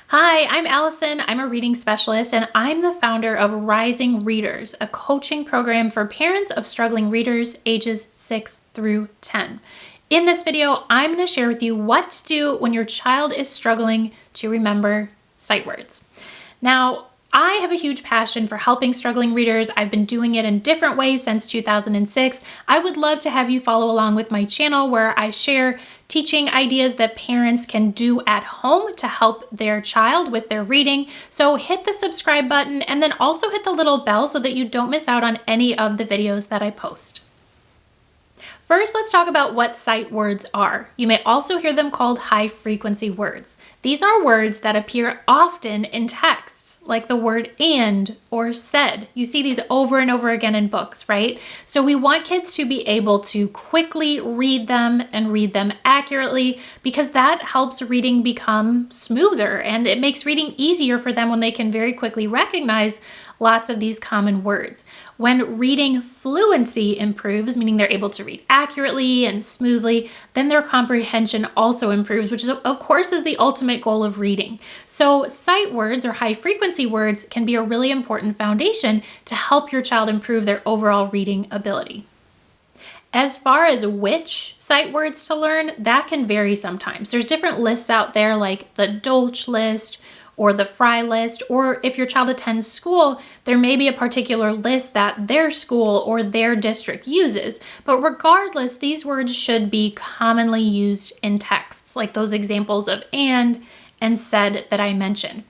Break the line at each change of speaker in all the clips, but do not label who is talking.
Hi, I'm Allison. I'm a reading specialist and I'm the founder of Rising Readers, a coaching program for parents of struggling readers ages 6 through 10. In this video, I'm going to share with you what to do when your child is struggling to remember sight words. Now, I have a huge passion for helping struggling readers. I've been doing it in different ways since 2006. I would love to have you follow along with my channel where I share teaching ideas that parents can do at home to help their child with their reading. So hit the subscribe button and then also hit the little bell so that you don't miss out on any of the videos that I post. First, let's talk about what sight words are. You may also hear them called high-frequency words. These are words that appear often in texts, like the word and or said. You see these over and over again in books, right? So we want kids to be able to quickly read them and read them accurately because that helps reading become smoother and it makes reading easier for them when they can very quickly recognize lots of these common words. When reading fluency improves, meaning they're able to read accurately and smoothly, then their comprehension also improves, which is, of course, is the ultimate goal of reading. So sight words or high frequency words can be a really important foundation to help your child improve their overall reading ability. As far as which sight words to learn, that can vary sometimes. There's different lists out there like the Dolch list or the Fry list, or if your child attends school, there may be a particular list that their school or their district uses. But regardless, these words should be commonly used in texts, like those examples of and said that I mentioned.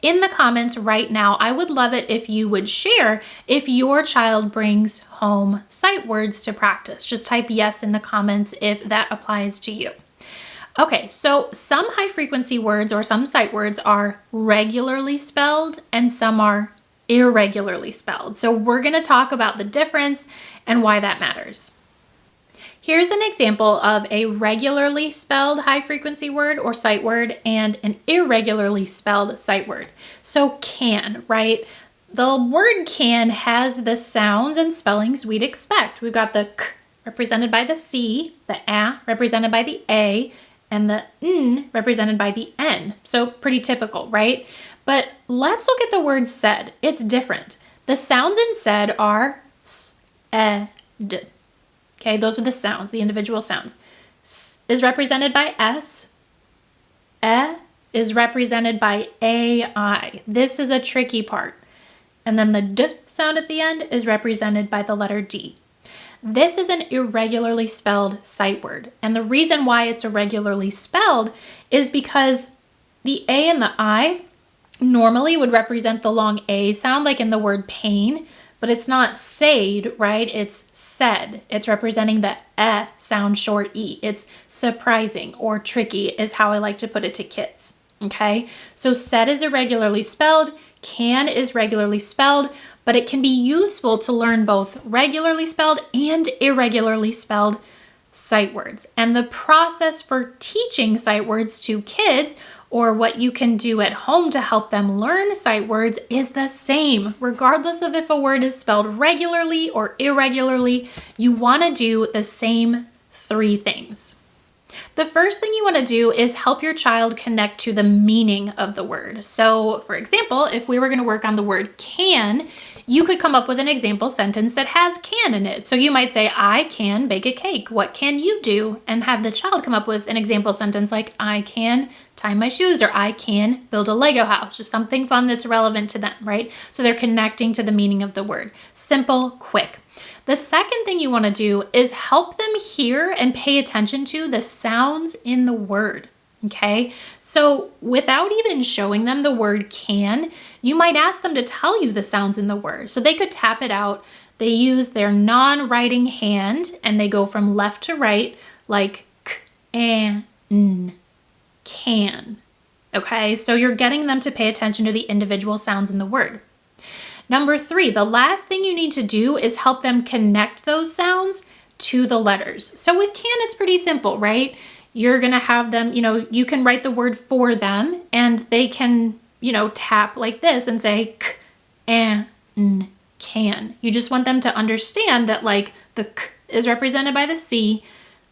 In the comments right now, I would love it if you would share if your child brings home sight words to practice. Just type yes in the comments if that applies to you. Okay, so some high frequency words or some sight words are regularly spelled and some are irregularly spelled. So we're going to talk about the difference and why that matters. Here's an example of a regularly spelled high frequency word or sight word and an irregularly spelled sight word. So can, right? The word can has the sounds and spellings we'd expect. We've got the k represented by the C, the a represented by the a, and the n represented by the n. So pretty typical, right? But let's look at the word said. It's different. The sounds in said are s, e, d. Okay, those are the sounds, the individual sounds. S is represented by S. E is represented by AI. This is a tricky part. And then the d sound at the end is represented by the letter D. This is an irregularly spelled sight word. And the reason why it's irregularly spelled is because the A and the I normally would represent the long A sound, like in the word pain, but it's not said, right? It's said. It's representing the sound short E. It's surprising or tricky is how I like to put it to kids. Okay, so said is irregularly spelled, can is regularly spelled, but it can be useful to learn both regularly spelled and irregularly spelled sight words. And the process for teaching sight words to kids, or what you can do at home to help them learn sight words, is the same. Regardless of if a word is spelled regularly or irregularly, you want to do the same three things. The first thing you want to do is help your child connect to the meaning of the word. So, for example, if we were going to work on the word can, you could come up with an example sentence that has can in it. So you might say, I can bake a cake. What can you do? And have the child come up with an example sentence like, I can tie my shoes, or I can build a Lego house. Just something fun that's relevant to them, right? So they're connecting to the meaning of the word. Simple, quick. The second thing you want to do is help them hear and pay attention to the sounds in the word. Okay, so without even showing them the word can, you might ask them to tell you the sounds in the word. So they could tap it out. They use their non-writing hand and they go from left to right like k, and, n, can. Okay, so you're getting them to pay attention to the individual sounds in the word. Number 3, the last thing you need to do is help them connect those sounds to the letters. So with can, it's pretty simple, right? You're going to have them, you can write the word for them and they can, tap like this and say k, and, n, can. You just want them to understand that like the k is represented by the C,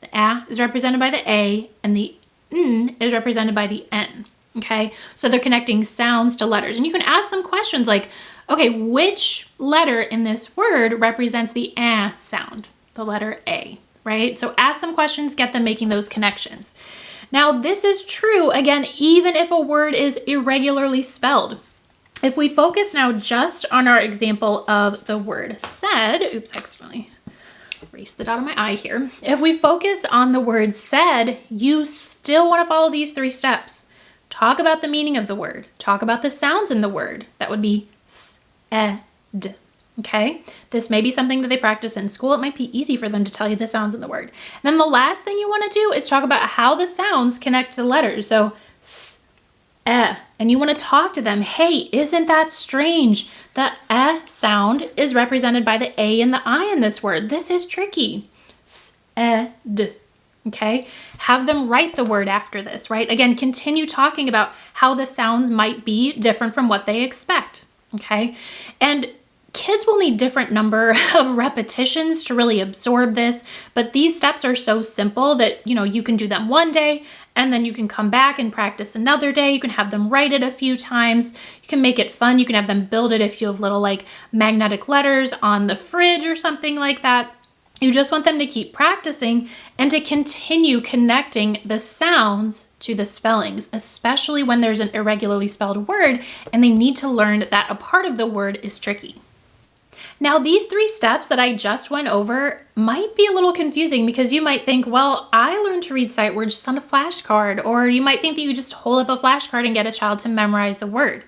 the a is represented by the a, and the n is represented by the n. Okay, so they're connecting sounds to letters. And you can ask them questions like, okay, which letter in this word represents the sound? The letter A, right? So ask them questions, get them making those connections. Now, this is true, again, even if a word is irregularly spelled. If we focus now just on our example of the word said, oops, I accidentally erased the dot of my I here. If we focus on the word said, you still want to follow these 3 steps. Talk about the meaning of the word. Talk about the sounds in the word. That would be s, e, d. Okay, this may be something that they practice in school. It might be easy for them to tell you the sounds in the word. And then the last thing you want to do is talk about how the sounds connect to the letters. So, s, e, and you want to talk to them. Hey, isn't that strange? The e sound is represented by the a and the I in this word. This is tricky. S, e, d. Okay, have them write the word after this, right? Again, continue talking about how the sounds might be different from what they expect. Okay, and kids will need different number of repetitions to really absorb this, but these steps are so simple that, you can do them one day and then you can come back and practice another day. You can have them write it a few times. You can make it fun. You can have them build it if you have little like magnetic letters on the fridge or something like that. You just want them to keep practicing and to continue connecting the sounds to the spellings, especially when there's an irregularly spelled word and they need to learn that a part of the word is tricky. Now, these 3 steps that I just went over might be a little confusing because you might think, well, I learned to read sight words just on a flashcard, or you might think that you just hold up a flashcard and get a child to memorize the word.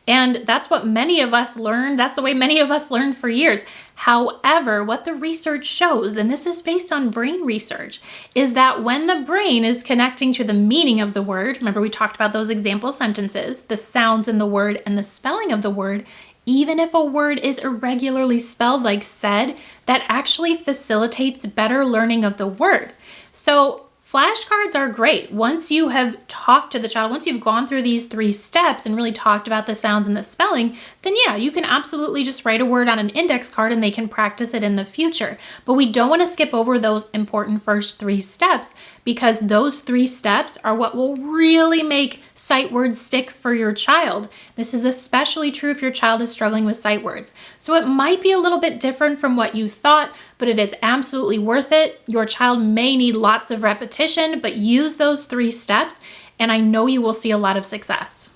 And that's what many of us learned. That's the way many of us learned for years. However, what the research shows, and this is based on brain research, is that when the brain is connecting to the meaning of the word, remember we talked about those example sentences, the sounds in the word and the spelling of the word, even if a word is irregularly spelled like said, that actually facilitates better learning of the word. So flashcards are great. Once you have talked to the child, once you've gone through these 3 steps and really talked about the sounds and the spelling, then yeah, you can absolutely just write a word on an index card and they can practice it in the future. But we don't want to skip over those important first 3 steps because those 3 steps are what will really make sight words stick for your child. This is especially true if your child is struggling with sight words. So it might be a little bit different from what you thought, but it is absolutely worth it. Your child may need lots of repetition, but use those 3 steps, and I know you will see a lot of success.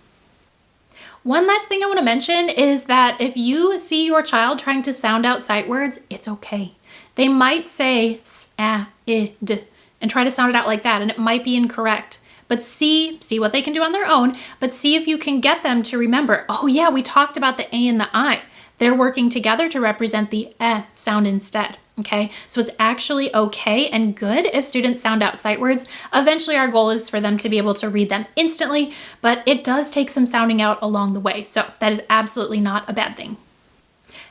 One last thing I want to mention is that if you see your child trying to sound out sight words, it's okay. They might say s, a, I, d, and try to sound it out like that, and it might be incorrect. But see what they can do on their own, but see if you can get them to remember, oh yeah, we talked about the A and the I. They're working together to represent the e sound instead, okay? So it's actually okay and good if students sound out sight words. Eventually our goal is for them to be able to read them instantly, but it does take some sounding out along the way. So that is absolutely not a bad thing.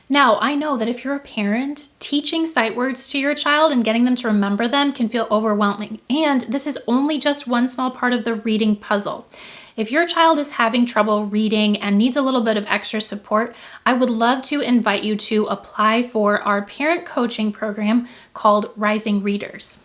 Now, I know that if you're a parent, teaching sight words to your child and getting them to remember them can feel overwhelming. And this is only just one small part of the reading puzzle. If your child is having trouble reading and needs a little bit of extra support, I would love to invite you to apply for our parent coaching program called Rising Readers.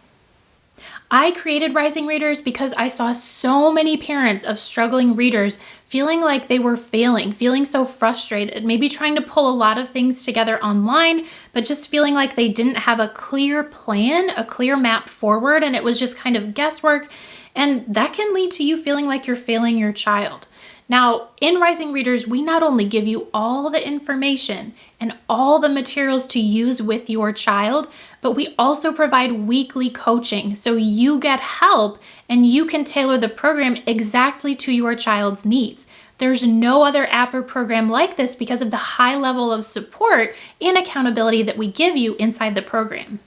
I created Rising Readers because I saw so many parents of struggling readers feeling like they were failing, feeling so frustrated, maybe trying to pull a lot of things together online, but just feeling like they didn't have a clear plan, a clear map forward, and it was just kind of guesswork. And that can lead to you feeling like you're failing your child. Now, in Rising Readers, we not only give you all the information and all the materials to use with your child, but we also provide weekly coaching so you get help and you can tailor the program exactly to your child's needs. There's no other app or program like this because of the high level of support and accountability that we give you inside the program.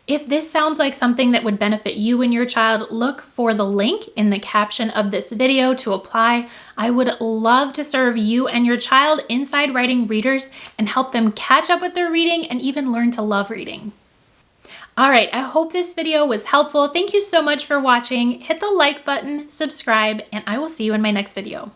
If this sounds like something that would benefit you and your child, look for the link in the caption of this video to apply. I would love to serve you and your child inside Rising Readers and help them catch up with their reading and even learn to love reading. All right, I hope this video was helpful. Thank you so much for watching. Hit the like button, subscribe, and I will see you in my next video.